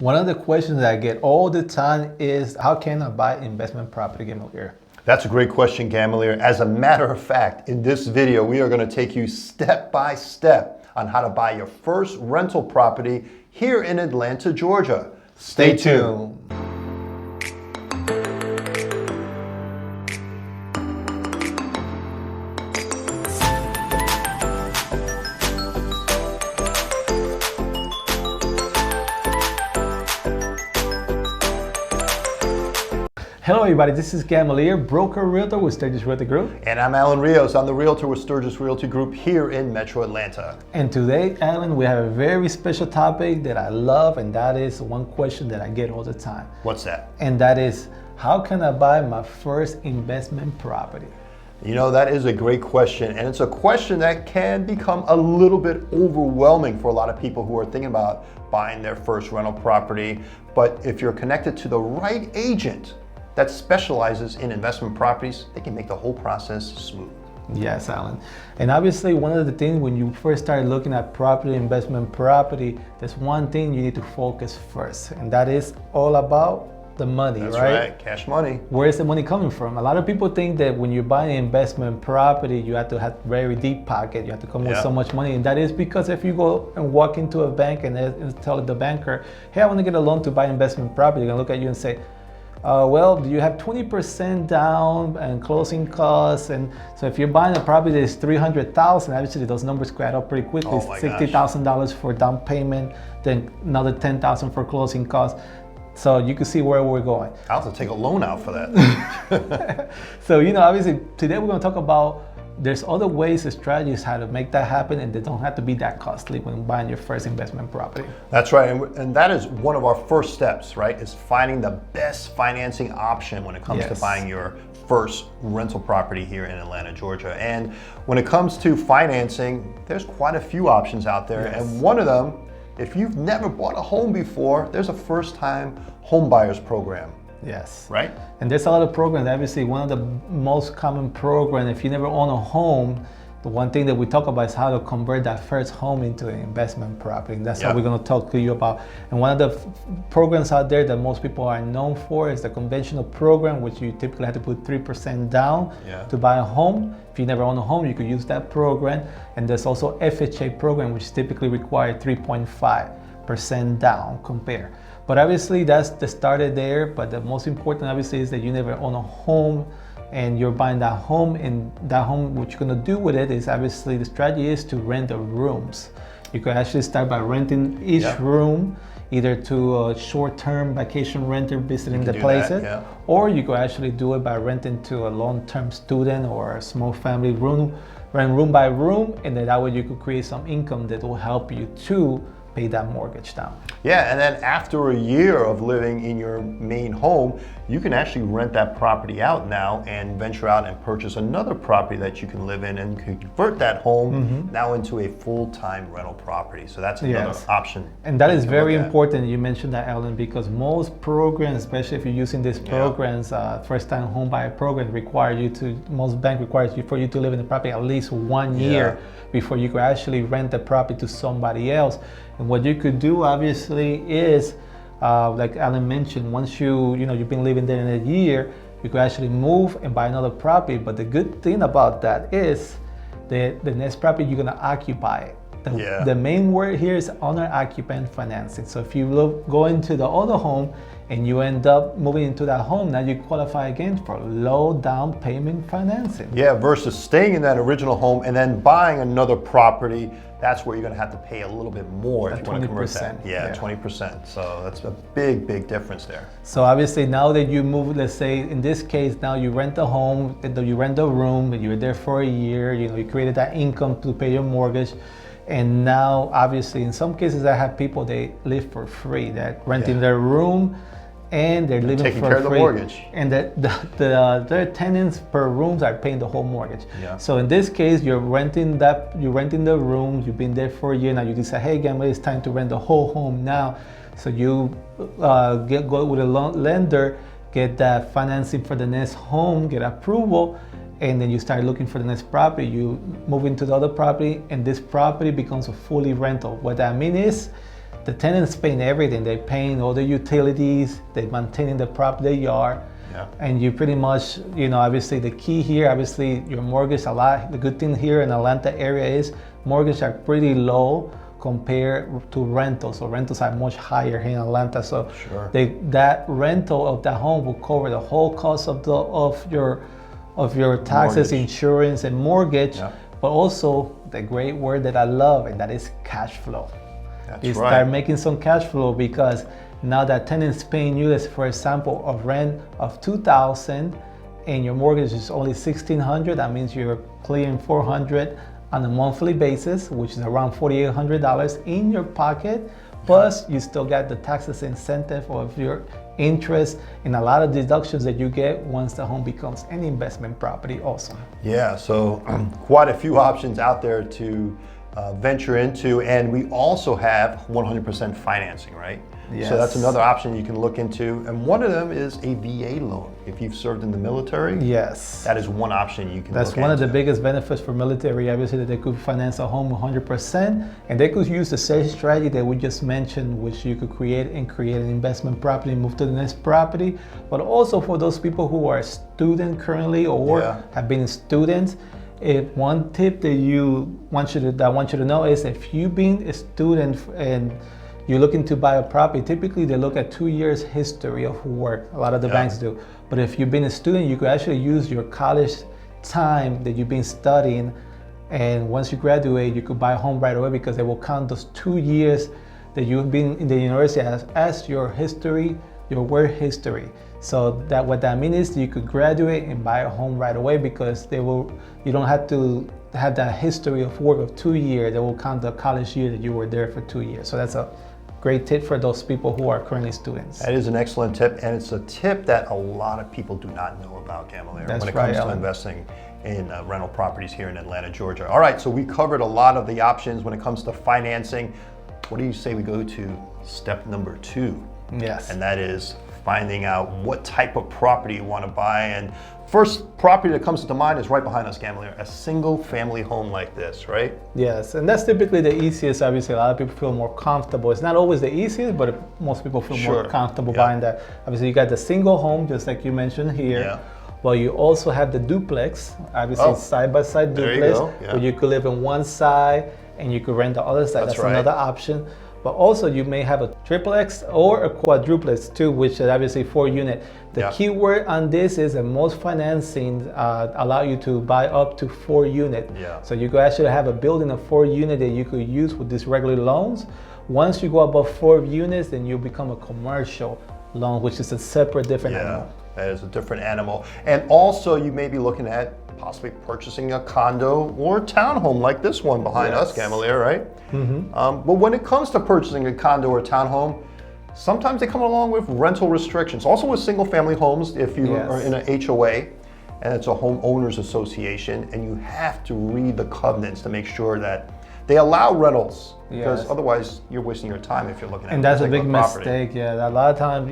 One of the questions that I get all the time is, how can I buy investment property, Gamalier? That's a great question, Gamalier. As a matter of fact, in this video, we are going to take you step by step on how to buy your first rental property here in Atlanta, Georgia. Stay tuned. Hello everybody, this is Gamalier, broker realtor with Sturgis Realty Group. And I'm Alan Rios. I'm the realtor with Sturgis Realty Group here in Metro Atlanta. And today, Alan, we have a very special topic that I love, and that is one question that I get all the time. What's that? And that is, how can I buy my first investment property? You know, that is a great question, and it's a question that can become a little bit overwhelming for a lot of people who are thinking about buying their first rental property. But if you're connected to the right agent that specializes in investment properties, they can make the whole process smooth. Yes, Alan. And obviously, one of the things when you first start looking at property, investment property, there's one thing you need to focus first, and that is all about the money, That's right? Cash money. Where is the money coming from? A lot of people think that when you're buying investment property, you have to have very deep pocket, you have to come with so much money, and that is because if you go and walk into a bank and tell the banker, hey, I want to get a loan to buy investment property, they're gonna look at you and say, well, do you have 20% down and closing costs? And so if you're buying a property that is $300,000, obviously those numbers could add up pretty quickly. $60,000 for down payment, then another $10,000 for closing costs. So you can see where we're going. I'll have to take a loan out for that. So, you know, obviously today we're going to talk about there's other ways and strategies how to make that happen, and they don't have to be that costly when buying your first investment property. That's right, and that is one of our first steps, right? Is finding the best financing option when it comes to buying your first rental property here in Atlanta, Georgia. And when it comes to financing, there's quite a few options out there, and one of them, if you've never bought a home before, there's a first-time home buyers program. Yes. Right? And there's a lot of programs. Obviously, one of the most common programs, if you never own a home, the one thing that we talk about is how to convert that first home into an investment property. And that's what we're going to talk to you about. And one of the programs out there that most people are known for is the conventional program, which you typically have to put 3% down to buy a home. If you never own a home, you could use that program. And there's also FHA program, which typically require 3.5% down compare. But obviously that's the started there, but the most important obviously is that you never own a home and you're buying that home, and that home, what you're gonna do with it is obviously the strategy is to rent the rooms. You could actually start by renting each room either to a short-term vacation renter visiting the places, or you could actually do it by renting to a long-term student or a small family room, rent room by room, and then that way you could create some income that will help you to pay that mortgage down. Yeah, and then after a year of living in your main home, you can actually rent that property out now and venture out and purchase another property that you can live in and convert that home now into a full-time rental property. So that's another option. And that is very important. You mentioned that, Ellen, because most programs, especially if you're using these programs, first-time home buyer program, most banks require you for you to live in the property at least 1 year before you could actually rent the property to somebody else. And what you could do, obviously, is like Alan mentioned, once you've been living there in a year, you could actually move and buy another property. But the good thing about that is the next property you're gonna occupy it. The main word here is owner-occupant financing. So if you go into the other home and you end up moving into that home, now you qualify again for low down payment financing. Yeah, versus staying in that original home and then buying another property, that's where you're going to have to pay a little bit more if you want to convert that. 20%. So that's a big, big difference there. So obviously now that you move, let's say in this case, now you rent a home, you rent a room, and you're there for a year, you created that income to pay your mortgage. And now, obviously, in some cases, I have people, they live for free. They're renting their room and they're living taking for care of the free. mortgage. And their tenants per rooms are paying the whole mortgage. So in this case, you're renting the room. You've been there for a year now. You decide, hey, Gamalier, it's time to rent the whole home now. So you go with a lender, get that financing for the next home, get approval, and then you start looking for the next property. You move into the other property, and this property becomes a fully rental. What that means is the tenants paying everything. They're paying all the utilities, they're maintaining the property yard. Yeah. And you pretty much, obviously the key here, obviously your mortgage a lot. The good thing here in Atlanta area is mortgages are pretty low compared to rentals. So rentals are much higher here in Atlanta. So sure. that rental of that home will cover the whole cost of your taxes, mortgage, insurance, and mortgage. Yeah. But also the great word that I love, and that is cash flow. That's you right. start making some cash flow because now that tenant's paying you, for example, a rent of $2,000 and your mortgage is only $1,600. That means you're clearing $400 on a monthly basis, which is around $4,800 in your pocket. Plus, you still got the taxes incentive of your interest and a lot of deductions that you get once the home becomes an investment property also. Yeah, so quite a few options out there to venture into, and we also have 100% financing, right? Yes. So that's another option you can look into, and one of them is a VA loan. If you've served in the military, yes, that is one option you can. That's one of the biggest benefits for military, obviously, that they could finance a home 100%, and they could use the same strategy that we just mentioned, which you could create an investment property, move to the next property. But also for those people who are a student currently or have been students. One tip that I want you to know is if you've been a student and you're looking to buy a property, typically they look at 2 years history of work. A lot of the banks do. But if you've been a student, you could actually use your college time that you've been studying, and once you graduate, you could buy a home right away because they will count those 2 years that you've been in the university as your history, your work history. So that what that means is you could graduate and buy a home right away because you don't have to have that history of work of 2 years. They will count the college year that you were there for 2 years. So that's a great tip for those people who are currently students. That is an excellent tip, and it's a tip that a lot of people do not know about, Gamalier, when it comes to investing in rental properties here in Atlanta, Georgia. All right, so we covered a lot of the options when it comes to financing. What do you say we go to step number 2? Yes. And that is finding out what type of property you want to buy. And first property that comes to mind is right behind us, Gamalier, a single family home like this, right? Yes, and that's typically the easiest. Obviously, a lot of people feel more comfortable. It's not always the easiest, but most people feel more comfortable buying that. Obviously, you got the single home, just like you mentioned here. Yeah. Well, you also have the duplex, obviously side-by-side duplex, where you could live on one side and you could rent the other side. That's another option. But also you may have a triplex or a quadruplex too, which is obviously 4-unit. The key word on this is that most financing allow you to buy up to 4-unit. So you could actually have a building of 4-unit that you could use with these regular loans. Once you go above 4 units, then you become a commercial loan, which is a separate, different animal. That is a different animal. And also you may be looking at possibly purchasing a condo or townhome like this one behind us, Gamalier, right? But when it comes to purchasing a condo or townhome, sometimes they come along with rental restrictions. Also with single family homes, if you are in an HOA and it's a homeowners association, and you have to read the covenants to make sure that they allow rentals, because otherwise you're wasting your time if you're looking at. And that's a big mistake. A lot of times,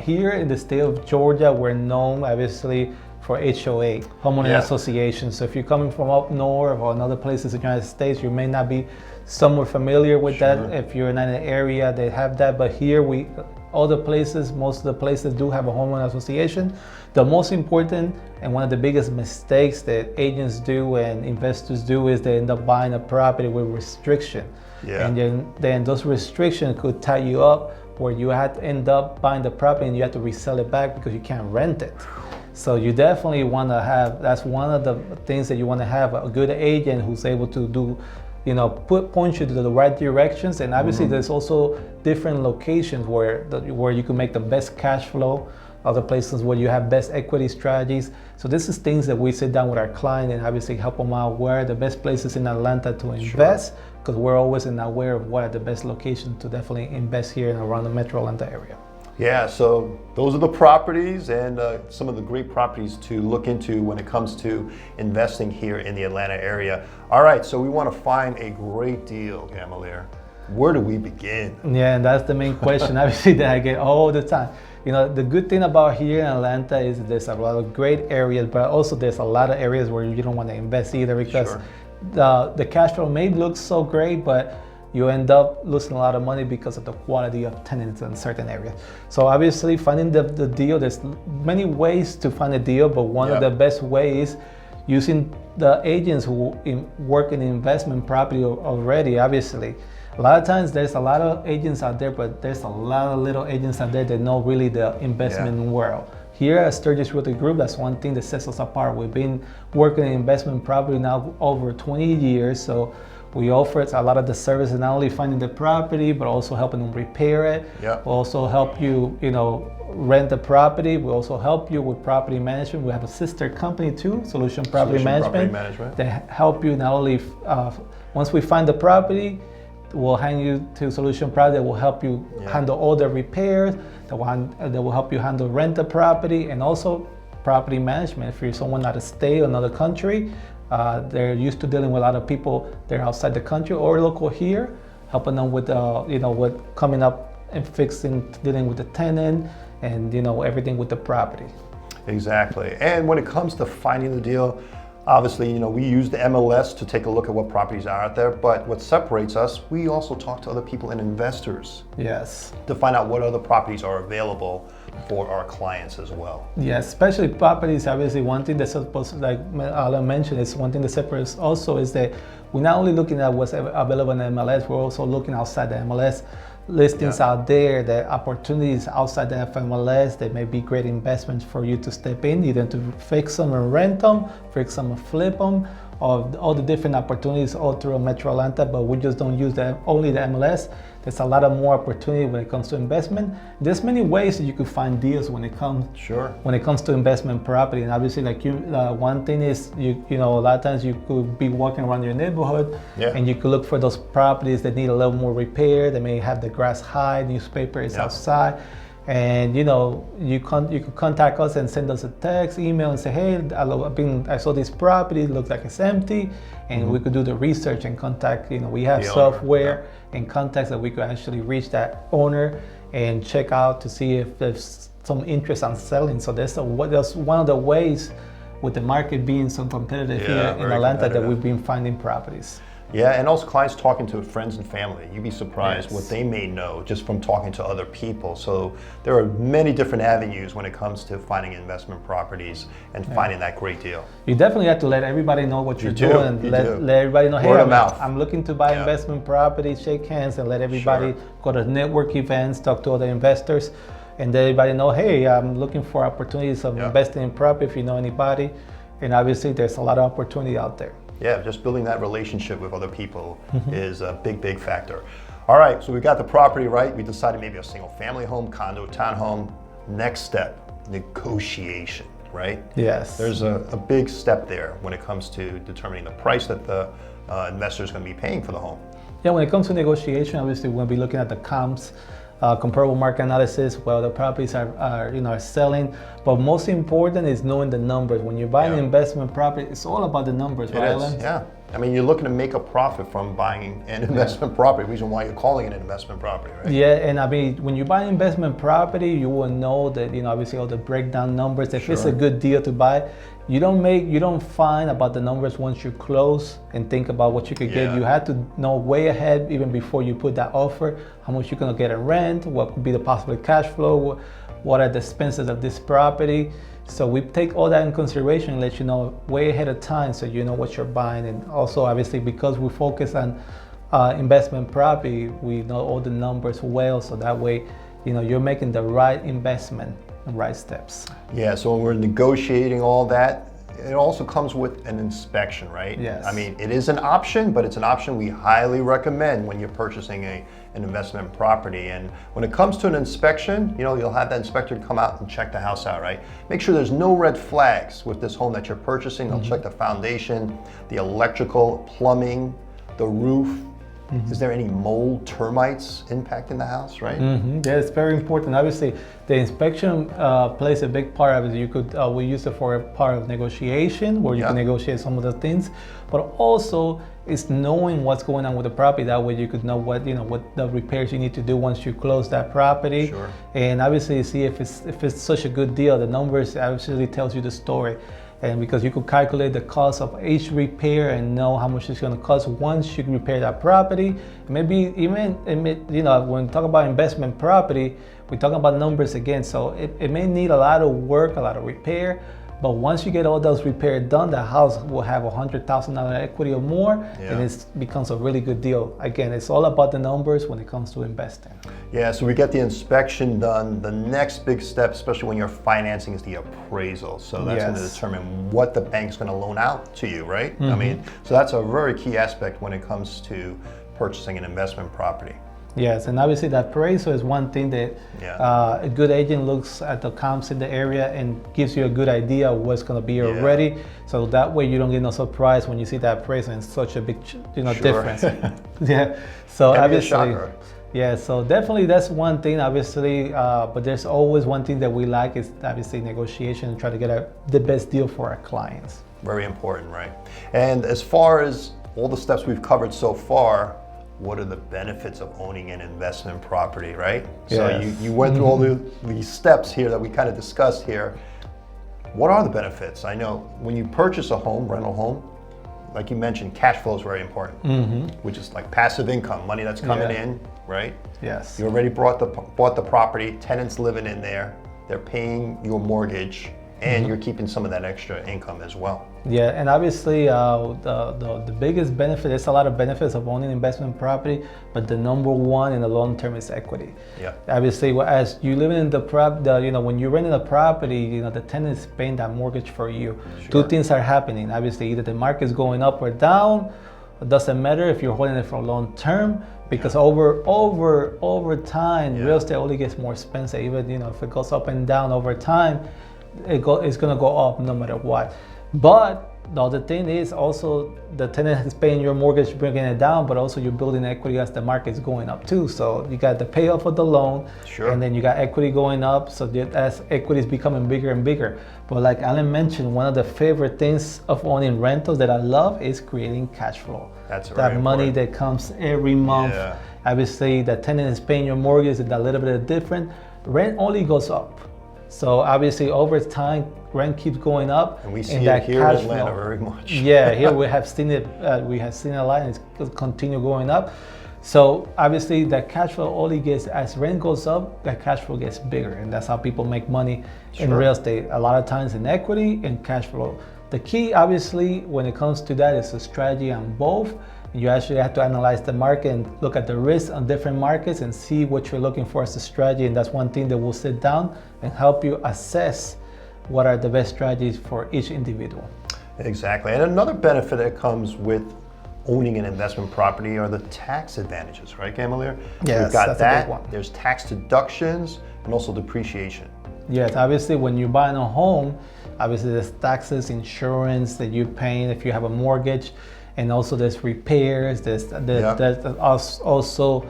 here in the state of Georgia, we're known obviously for HOA, homeowner association. So if you're coming from up north or other places in the United States, you may not be somewhat familiar with that. If you're not in an area, they have that. But here, most of the places do have a homeowner association. The most important and one of the biggest mistakes that agents do and investors do is they end up buying a property with restriction. And then those restrictions could tie you up where you have to end up buying the property and you have to resell it back because you can't rent it. So you definitely want to have, that's one of the things that you want to have, a good agent who's able to do, point you to the right directions. And obviously there's also different locations where you can make the best cash flow, other places where you have best equity strategies. So this is things that we sit down with our client and obviously help them out where the best places in Atlanta to invest, because we're always aware of what are the best locations to definitely invest here and around the Metro Atlanta area. Yeah, so those are the properties and some of the great properties to look into when it comes to investing here in the Atlanta area. All right, so we want to find a great deal, Gamalier. Where do we begin? Yeah, and that's the main question, obviously, that I get all the time. The good thing about here in Atlanta is there's a lot of great areas, but also there's a lot of areas where you don't want to invest either because the cash flow may look so great, but you end up losing a lot of money because of the quality of tenants in certain areas. So obviously finding the deal, there's many ways to find a deal, but one of the best ways using the agents who work in investment property already. Obviously, a lot of times there's a lot of agents out there, but there's a lot of little agents out there that know really the investment world. Here at Sturgis Realty Group, that's one thing that sets us apart. We've been working in investment property now over 20 years, so we offer a lot of the services, not only finding the property, but also helping them repair it. Yep. We'll also help you, rent the property. We also help you with property management. We have a sister company too, Solution Property Management. That help you not only, once we find the property, we'll hand you to Solution Property that will help you handle all the repairs, that will help you handle rent the property, and also property management. If you're someone out of state or another country, they're used to dealing with a lot of people that are outside the country or local here, helping them with, with coming up and fixing, dealing with the tenant, and everything with the property. Exactly. And when it comes to finding the deal, obviously, we use the MLS to take a look at what properties are out there, but what separates us, we also talk to other people and investors. Yes. To find out what other properties are available for our clients as well. Yes, especially properties. Obviously, one thing that's supposed to, like Alan mentioned, is one thing that separates also is that we're not only looking at what's available in the MLS, we're also looking outside the MLS. Listings out there, the opportunities outside the FMLS that may be great investments for you to step in, either to fix them and rent them, fix them and flip them, or all the different opportunities all through Metro Atlanta, but we just don't use only the MLS. There's a lot of more opportunity when it comes to investment. There's many ways that you could find deals when it comes to investment property. And obviously, like one thing is a lot of times you could be walking around your neighborhood and you could look for those properties that need a little more repair. They may have the grass high, newspaper is outside. And you could contact us and send us a text, email, and say, hey, I saw this property, it looks like it's empty, and we could do the research and contact. We have software and contacts that we could actually reach that owner and check out to see if there's some interest on selling. So that's one of the ways, with the market being so competitive here in Atlanta, that we've been finding properties. Yeah, and also clients talking to friends and family. You'd be surprised what they may know just from talking to other people. So there are many different avenues when it comes to finding investment properties and finding that great deal. You definitely have to let everybody know what you're doing, and let everybody know, hey, I'm looking to buy investment properties, shake hands, and let everybody go to network events, talk to other investors, and let everybody know, hey, I'm looking for opportunities of investing in property if you know anybody. And obviously there's a lot of opportunity out there. Yeah, just building that relationship with other people is a big, big factor. All right, so we got the property right. We decided maybe a single family home, condo, townhome. Next step, negotiation, right? Yes. There's a big step there when it comes to determining the price that the investor is going to be paying for the home. Yeah, when it comes to negotiation, obviously we're going to be looking at the comps, comparable market analysis, while the properties are selling. But most important is knowing the numbers. When you're buying an investment property, it's all about the numbers, right, Alan? Yeah. I mean, you're looking to make a profit from buying an investment property. Reason why you're calling it an investment property, right? Yeah, and I mean, when you buy an investment property, you will know that obviously all the breakdown numbers. If it's a good deal to buy, you don't find about the numbers once you close and think about what you could get. You have to know way ahead, even before you put that offer, how much you're gonna get in rent, what could be the possible cash flow, what are the expenses of this property. So we take all that in consideration and let you know way ahead of time, so you know what you're buying. And also, obviously, because we focus on investment property, we know all the numbers well, so that way, you're making the right investment and right steps. Yeah, so when we're negotiating all that, it also comes with an inspection, right? Yes. I mean, it is an option, but it's an option we highly recommend when you're purchasing an investment property. And when it comes to an inspection, you'll have that inspector come out and check the house out, right? Make sure there's no red flags with this home that you're purchasing. They'll check the foundation, the electrical, plumbing, the roof. Is there any mold, termites impacting the house, right? Yeah, it's very important. Obviously, the inspection plays a big part of it. We use it for a part of negotiation, where you can negotiate some of the things, but also it's knowing what's going on with the property. That way you could know what the repairs you need to do once you close that property. And obviously see if it's such a good deal. The numbers actually tells you the story. And because you could calculate the cost of each repair and know how much it's going to cost once you repair that property. Maybe even, you know, when we talk about investment property, we're talking about numbers again. So it may need a lot of work, a lot of repair. But once you get all those repairs done, the house will have $100,000 equity or more, and it becomes a really good deal. Again, it's all about the numbers when it comes to investing. Yeah, so we get the inspection done. The next big step, especially when you're financing, is the appraisal. So that's going to determine what the bank's going to loan out to you, right? I mean, so that's a very key aspect when it comes to purchasing an investment property. Yes, and obviously the appraisal is one thing that a good agent looks at the comps in the area and gives you a good idea of what's going to be already. So that way you don't get no surprise when you see that appraisal and such a big, you know, difference. So obviously, so definitely that's one thing. Obviously, but there's always one thing that we like is obviously negotiation and try to get the best deal for our clients. Very important, right? And as far as all the steps we've covered so far, what are the benefits of owning an investment property, right? So you went through all these steps here that we kind of discussed here. What are the benefits? I know when you purchase a home, rental home, like you mentioned, cash flow is very important, which is like passive income, money that's coming in, right? Yes. You already bought the property, tenants living in there, they're paying your mortgage, and you're keeping some of that extra income as well. Yeah, and obviously the biggest benefit, there's a lot of benefits of owning investment property, but the number one in the long term is equity. Yeah. Obviously, as you live in you know, when you're renting a property, you know, the tenant is paying that mortgage for you. Two things are happening. Obviously, either the market is going up or down. It doesn't matter if you're holding it for long term, because over time, real estate only gets more expensive. Even, you know, if it goes up and down over time, it's going to go up no matter what. But the other thing is also the tenant is paying your mortgage, bringing it down, but also you're building equity as the market is going up too. So you got the payoff of the loan, and then you got equity going up. So as equity is becoming bigger and bigger. But like Alan mentioned, one of the favorite things of owning rentals that I love is creating cash flow. That's that money that comes every month. Obviously, the tenant is paying your mortgage, it's a little bit different. Rent only goes up. So obviously over time, rent keeps going up. And we see it here in Atlanta very much. Here we have seen it. We have seen a lot, and it's continue going up. So obviously that cash flow only gets, as rent goes up, that cash flow gets bigger, and that's how people make money in real estate. A lot of times in equity and cash flow. The key, obviously, when it comes to that, is a strategy on both. You actually have to analyze the market and look at the risks on different markets and see what you're looking for as a strategy. And that's one thing that will sit down and help you assess what are the best strategies for each individual. Exactly. And another benefit that comes with owning an investment property are the tax advantages, right, Gamalier? Yes, we've got that's that. A big one. There's tax deductions and also depreciation. Yes, obviously when you're buying a home, obviously there's taxes, insurance that you're paying if you have a mortgage. And also there's repairs, there's also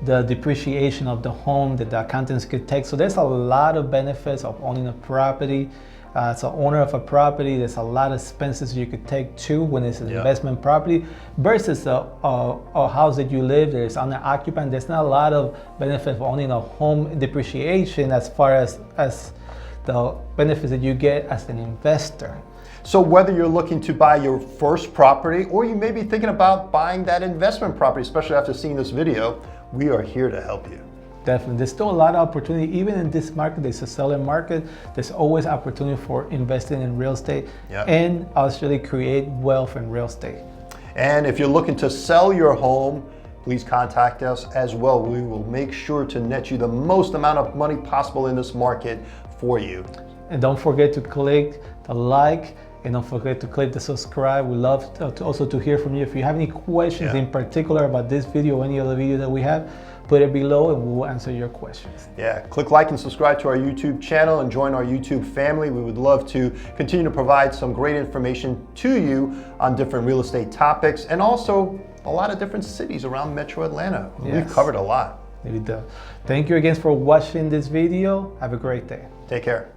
the depreciation of the home that the accountants could take. So there's a lot of benefits of owning a property. As an owner of a property, there's a lot of expenses you could take too when it's an investment property versus a house that you live, there's owner occupant. There's not a lot of benefit of owning a home depreciation as far as the benefits that you get as an investor. So whether you're looking to buy your first property or you may be thinking about buying that investment property, especially after seeing this video, we are here to help you. Definitely. There's still a lot of opportunity. Even in this market, there's a selling market. There's always opportunity for investing in real estate and actually create wealth in real estate. And if you're looking to sell your home, please contact us as well. We will make sure to net you the most amount of money possible in this market for you. And don't forget to click the like, and don't forget to click the subscribe. We love to hear from you. If you have any questions in particular about this video or any other video that we have, put it below and we will answer your questions. Yeah, click like and subscribe to our YouTube channel and join our YouTube family. We would love to continue to provide some great information to you on different real estate topics and also a lot of different cities around Metro Atlanta. We've covered a lot. Thank you again for watching this video. Have a great day. Take care.